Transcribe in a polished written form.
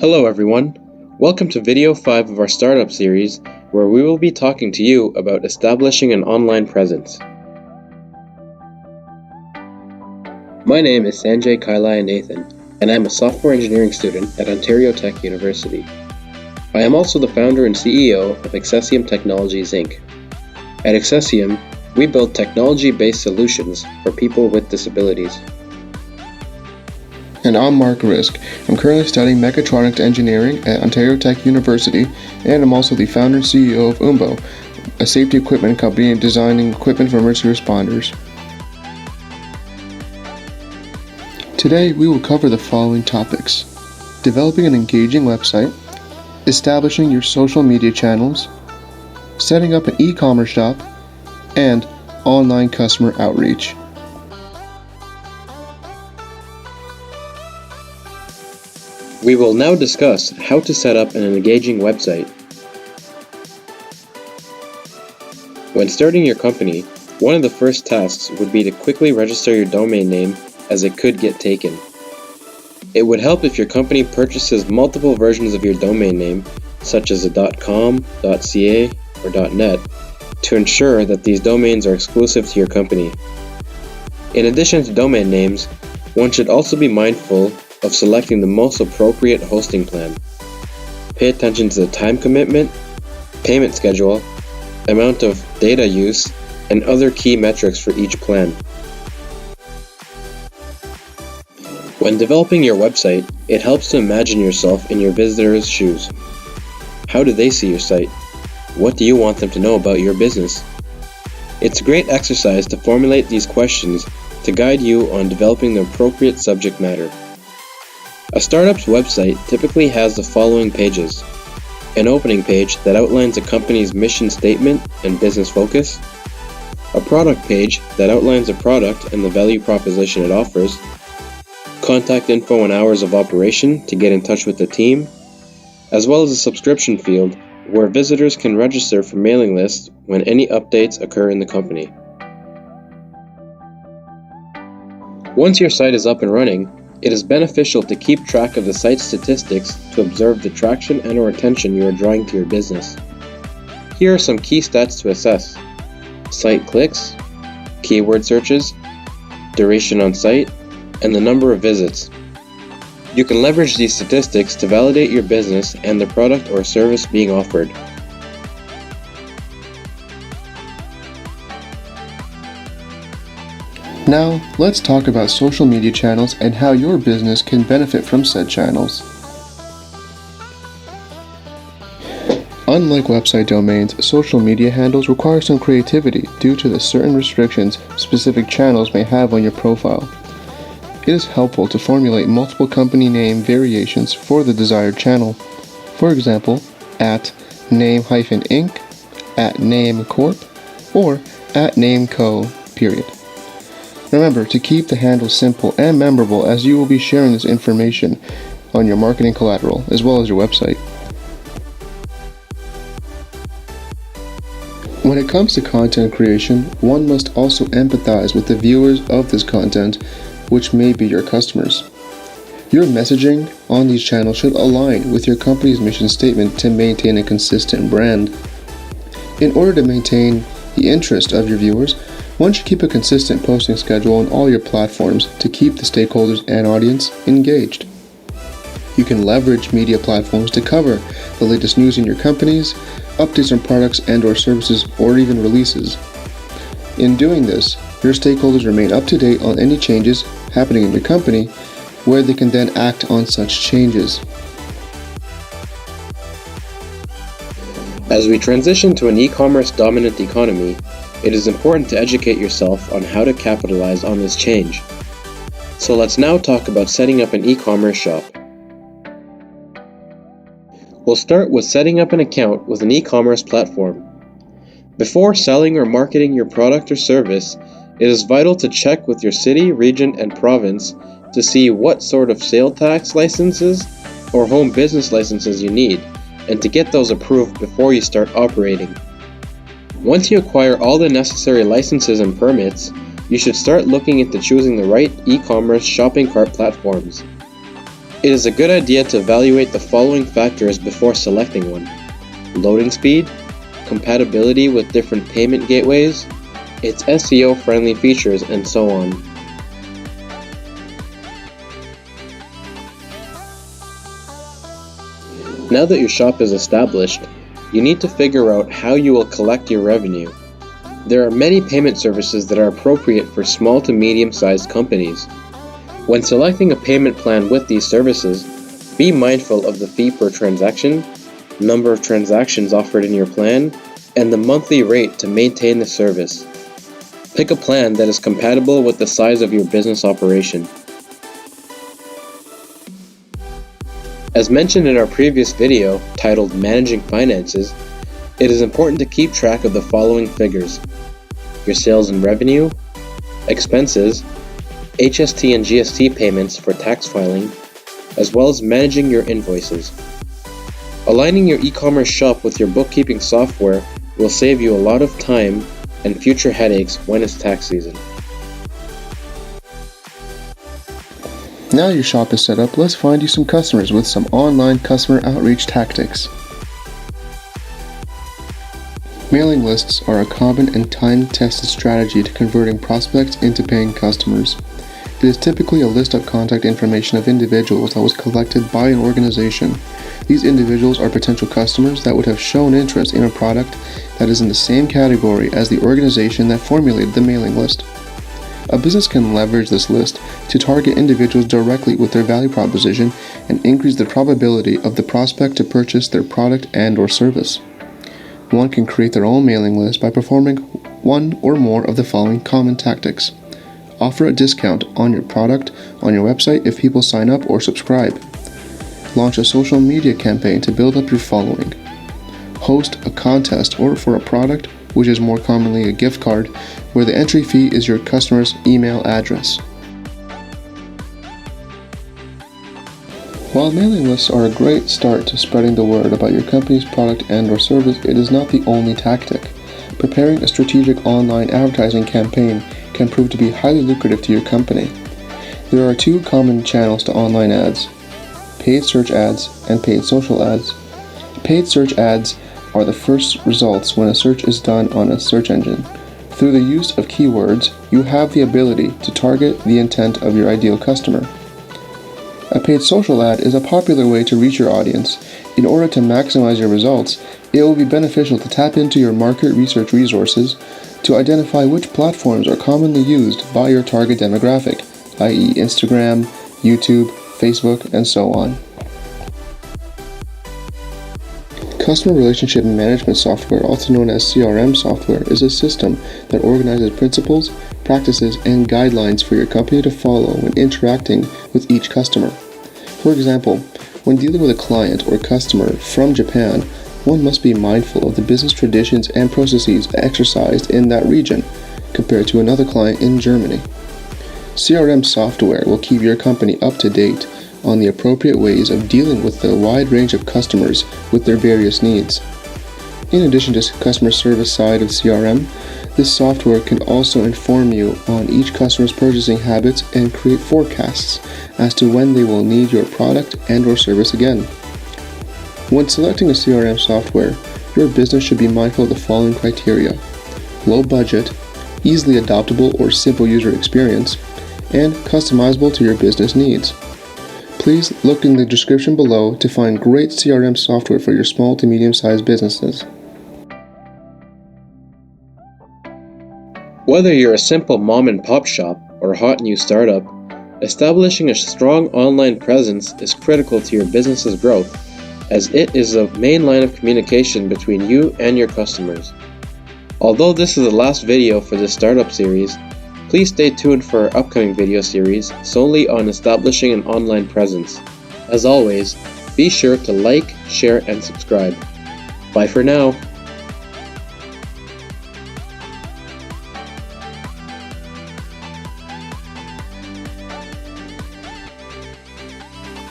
Hello everyone, welcome to video 5 of our startup series where we will be talking to you about establishing an online presence. My name is Sanjay Kailai Nathan and I'm a software engineering student at Ontario Tech University. I am also the founder and CEO of Accessium Technologies Inc. At Accessium, we build technology-based solutions for people with disabilities. And I'm Mark Risk. I'm currently studying mechatronics engineering at Ontario Tech University, and I'm also the founder and CEO of Umbo, a safety equipment company designing equipment for emergency responders. Today we will cover the following topics: developing an engaging website, establishing your social media channels, setting up an e-commerce shop, and online customer outreach. We will now discuss how to set up an engaging website. When starting your company, one of the first tasks would be to quickly register your domain name, as it could get taken. It would help if your company purchases multiple versions of your domain name, such as a .com, .ca, or .net, to ensure that these domains are exclusive to your company. In addition to domain names, one should also be mindful of selecting the most appropriate hosting plan. Pay attention to the time commitment, payment schedule, amount of data use, and other key metrics for each plan. When developing your website, it helps to imagine yourself in your visitor's shoes. How do they see your site? What do you want them to know about your business? It's a great exercise to formulate these questions to guide you on developing the appropriate subject matter. A startup's website typically has the following pages: an opening page that outlines a company's mission statement and business focus, a product page that outlines the product and the value proposition it offers, contact info and hours of operation to get in touch with the team, as well as a subscription field where visitors can register for mailing lists when any updates occur in the company. Once your site is up and running, it is beneficial to keep track of the site's statistics to observe the traction and/or attention you are drawing to your business. Here are some key stats to assess: site clicks, keyword searches, duration on site, and the number of visits. You can leverage these statistics to validate your business and the product or service being offered. Now, let's talk about social media channels and how your business can benefit from said channels. Unlike website domains, social media handles require some creativity due to the certain restrictions specific channels may have on your profile. It is helpful to formulate multiple company name variations for the desired channel. For example, @name-inc, @namecorp, or @nameco, period. Remember to keep the handle simple and memorable, as you will be sharing this information on your marketing collateral as well as your website. When it comes to content creation, one must also empathize with the viewers of this content, which may be your customers. Your messaging on these channels should align with your company's mission statement to maintain a consistent brand. In order to maintain the interest of your viewers, one should keep a consistent posting schedule on all your platforms to keep the stakeholders and audience engaged. You can leverage media platforms to cover the latest news in your companies, updates on products and/or services, or even releases. In doing this, your stakeholders remain up to date on any changes happening in your company, where they can then act on such changes. As we transition to an e-commerce dominant economy, it is important to educate yourself on how to capitalize on this change. So let's now talk about setting up an e-commerce shop. We'll start with setting up an account with an e-commerce platform. Before selling or marketing your product or service, it is vital to check with your city, region, and province to see what sort of sales tax licenses or home business licenses you need, and to get those approved before you start operating. Once you acquire all the necessary licenses and permits, you should start looking into choosing the right e-commerce shopping cart platforms. It is a good idea to evaluate the following factors before selecting one: loading speed, compatibility with different payment gateways, its SEO-friendly features, and so on. Now that your shop is established, you need to figure out how you will collect your revenue. There are many payment services that are appropriate for small to medium-sized companies. When selecting a payment plan with these services, be mindful of the fee per transaction, number of transactions offered in your plan, and the monthly rate to maintain the service. Pick a plan that is compatible with the size of your business operation. As mentioned in our previous video, titled Managing Finances, it is important to keep track of the following figures: your sales and revenue, expenses, HST and GST payments for tax filing, as well as managing your invoices. Aligning your e-commerce shop with your bookkeeping software will save you a lot of time and future headaches when it's tax season. Now your shop is set up, let's find you some customers with some online customer outreach tactics. Mailing lists are a common and time-tested strategy to converting prospects into paying customers. It is typically a list of contact information of individuals that was collected by an organization. These individuals are potential customers that would have shown interest in a product that is in the same category as the organization that formulated the mailing list. A business can leverage this list to target individuals directly with their value proposition and increase the probability of the prospect to purchase their product and/or service. One can create their own mailing list by performing one or more of the following common tactics. Offer a discount on your product on your website if people sign up or subscribe. Launch a social media campaign to build up your following. Host a contest or for a product, which is more commonly a gift card, where the entry fee is your customer's email address. While mailing lists are a great start to spreading the word about your company's product and/or service, it is not the only tactic. Preparing a strategic online advertising campaign can prove to be highly lucrative to your company. There are two common channels to online ads: paid search ads and paid social ads. Paid search ads are the first results when a search is done on a search engine. Through the use of keywords, you have the ability to target the intent of your ideal customer. A paid social ad is a popular way to reach your audience. In order to maximize your results, it will be beneficial to tap into your market research resources to identify which platforms are commonly used by your target demographic, i.e. Instagram, YouTube, Facebook, and so on. Customer Relationship Management software, also known as CRM software, is a system that organizes principles, practices, and guidelines for your company to follow when interacting with each customer. For example, when dealing with a client or customer from Japan, one must be mindful of the business traditions and processes exercised in that region compared to another client in Germany. CRM software will keep your company up to date on the appropriate ways of dealing with the wide range of customers with their various needs. In addition to the customer service side of CRM, this software can also inform you on each customer's purchasing habits and create forecasts as to when they will need your product and/or service again. When selecting a CRM software, your business should be mindful of the following criteria: low budget, easily adoptable or simple user experience, and customizable to your business needs. Please look in the description below to find great CRM software for your small to medium-sized businesses. Whether you're a simple mom and pop shop or a hot new startup, establishing a strong online presence is critical to your business's growth, as it is the main line of communication between you and your customers. Although this is the last video for this startup series, please stay tuned for our upcoming video series solely on establishing an online presence. As always, be sure to like, share, and subscribe. Bye for now.